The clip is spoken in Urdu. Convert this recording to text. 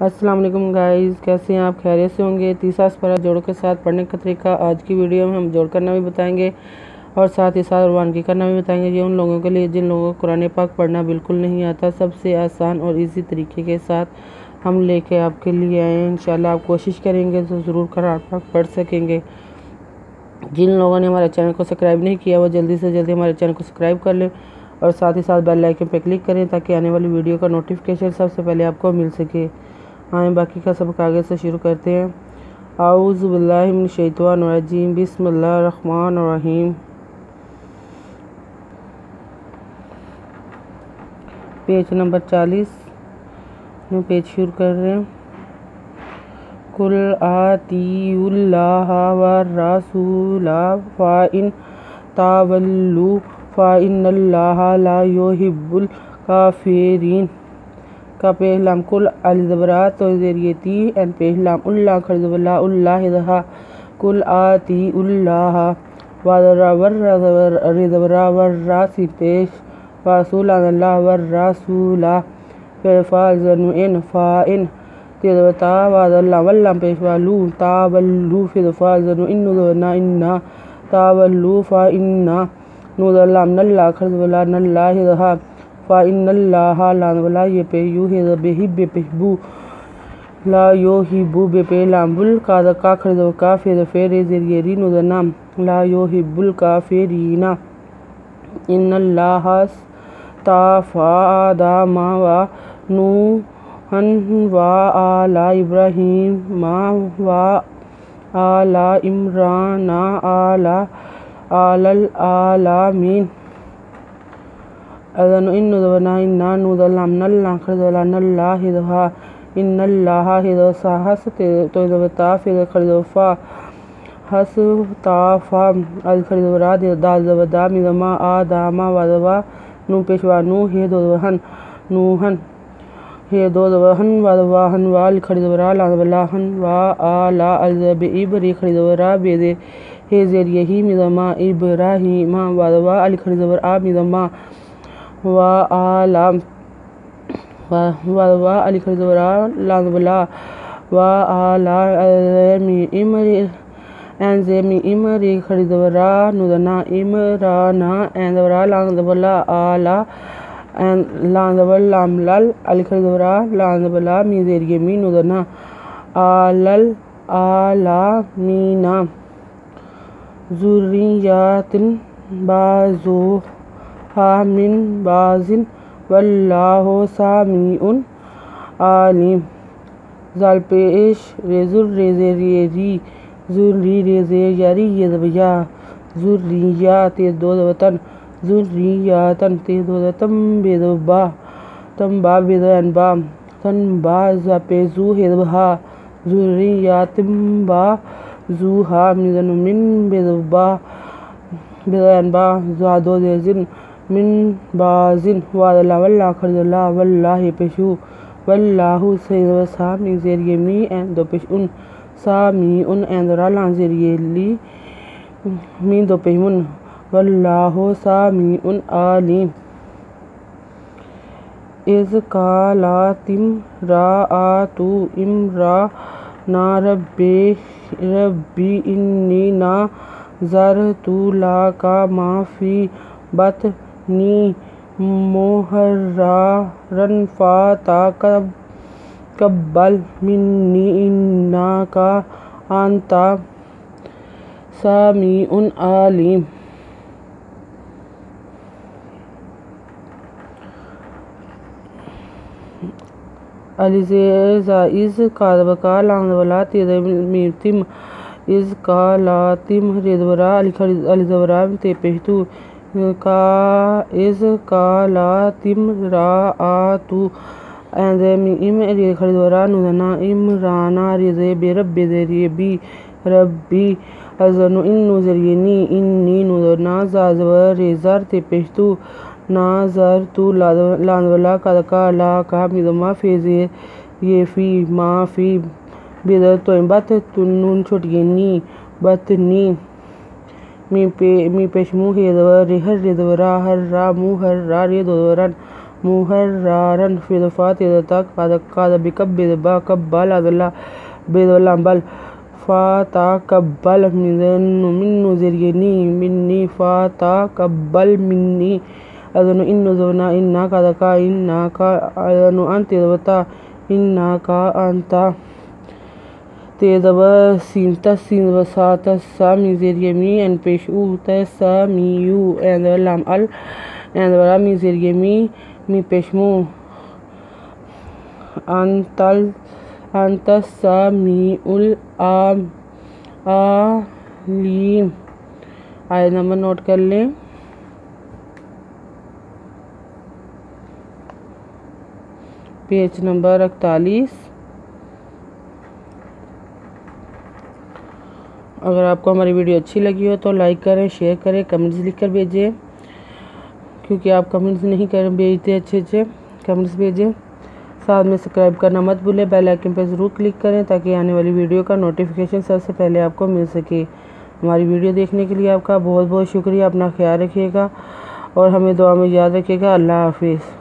السلام علیکم گائز، کیسے ہیں آپ؟ خیریت سے ہوں گے۔ تیسرا اسپارہ جوڑوں کے ساتھ پڑھنے کا طریقہ آج کی ویڈیو میں ہم جوڑ کرنا بھی بتائیں گے اور ساتھ ہی ساتھ روانگی کرنا بھی بتائیں گے۔ یہ ان لوگوں کے لیے جن لوگوں کو قرآن پاک پڑھنا بالکل نہیں آتا، سب سے آسان اور ایزی طریقے کے ساتھ ہم لے کے آپ کے لیے آئے ہیں۔ انشاءاللہ آپ کوشش کریں گے تو ضرور قرآن پاک پڑھ سکیں گے۔ جن لوگوں نے ہمارے چینل کو سبسکرائب نہیں کیا وہ جلدی سے جلدی ہمارے چینل کو سبسکرائب کر لیں اور ساتھ ہی ساتھ بیل آئیکن پہ کلک کریں تاکہ آنے والی ویڈیو کا نوٹیفیکیشن سب سے پہلے آپ کو مل سکے۔ آئیں باقی کا سبق آگے سے شروع کرتے ہیں۔ اعوذ باللہ من الشیطان الرجیم، بسم اللہ الرحمن الرحیم۔ پیج نمبر 40 میں پیج شروع کر رہے ہیں۔ قُلْ آتِیُوا اللَّهَ وَالرَّسُولَ فَإِن تَوَلُّوا فَإِنَّ اللَّهَ لَا يُحِبُّ الْكَافِرِينَ۔ کا پہلام کل الزبرات تو زیریتی ان پہلام اللہ خرزب اللہ دہا کل آتی اللہ ورزبرا ورراسی پیش فاسول اللہ ورراسولا فازن ان فائن تیزوتا واد اللہ واللہ پیش والو تاولو فازن ان نوزونا انا تاولو فائنا نوز اللہ من اللہ خرزب اللہ دہا فَإِنَّ اللَّهَ لَعْنَ وَلَا يَپَيُّ هِذَا بِهِبِّ پِحْبُ لَا يُحِبُّ بِپَيْلَامْ بُلْ کا خرد و کافر فیر زیری نُزَنَام لَا يُحِبُّ الْكَافِرِينَ إِنَّ اللَّهَ اصْطَفَىٰ آدَمَ وَنُوحًا وَآلَ إِبْرَاهِيمَ وَآلَ عِمْرَانَ عَلَى الْعَالَمِينَ۔ اذن ان نوزونا انا نوز اللہ من اللہ خرز اللہ اللہ دہا ان اللہ ہدوسا حس توزوتا فیر خرز فا حس تافا الخرز وراد دازودا مزما آداما وادوا نو پیشوا نو ہدوہن نوہن ہدوہن وادواہن والخرز ورا لازولاہن وآلا الزب عبری خرز ورا بیدے ہزیریہی مزما ابراہیم وادوا الخرز ورا مزما وآلا علی خرزورا لازبلا وآلا انزمی امری خرزورا نودنا امرانا انزورا لازبلا آلا لازبلا ملال علی خرزورا لازبلا میزیریمی نودنا آلال آلا مینا ذریات بازو من بازن واللہ سمیع علیم۔ زال پیش ریزر ریزیری زوری ریزیری یزبیا ذریات دوزوتن ذریاتن تیزوتن بیدوبا تنبا بیدوانبا تنبا زپیزو ہدبہا ذریات با زوہا مزن من بیدوبا بیدوانبا زادو دیزن من بازن وادلہ واللہ خرز اللہ واللہ پیشو واللہ سید و سامی زیریہ می این دو پیش ان سامی ان این رالان زیریہ لی می دو پیش من واللہ سامی ان علیم۔ اذ قالت امرأۃ عمران ربی انی نذرت لک ما فی بطنی محررا فتقبل منی انک انت السمیع العلیم۔ از قالبکا لانزولا تیزمیتم از قالاتم ریزورا علیزورا تے پہتو از قالاتم راآت انزمیم ری خردورا نوزنا امرانا ریزے بی رب زیری بی ربی ازنو ان نوزرینی انی نوزنا زازور ریزار تے پہتو نازر تو لانزولا کدکا لاکا مزما فیزے یہ فی ما فی بیدر تویم بات تنون چھوٹینی بطنی می پیشمو ہیدور ریہر ریدورا ہر را مو ہر را ریدوران محررن فی دفعات اذا قاد بکبر با قبل ادلا بدلم بل فتقبل منو ذریعی منی فتقبل منی اذن انو ذونا انکا دکا انکا اذن انت دوتا انکا انتا تیدب سینتا سین وساتا سامی ذریعی ان پیشو تسامیو اندلام ال اندورا می ذریعی می پیشمو انت سامیع العلیم۔ آیت نمبر نوٹ کر لیں۔ Page number 41۔ اگر آپ کو ہماری ویڈیو اچھی لگی ہو تو لائک کریں، شیئر کریں، کمنٹس لکھ کر بھیجیں، کیونکہ آپ کمنٹس نہیں بھیجتے اچھے کمنٹس بھیجیں۔ ساتھ میں سبسکرائب کرنا مت بھولیں، بیل آئیکن پہ ضرور کلک کریں تاکہ آنے والی ویڈیو کا نوٹیفیکیشن سب سے پہلے آپ کو مل سکے۔ ہماری ویڈیو دیکھنے کے لیے آپ کا بہت بہت شکریہ۔ اپنا خیال رکھیے گا اور ہمیں دعا میں یاد رکھیے گا۔ اللہ حافظ۔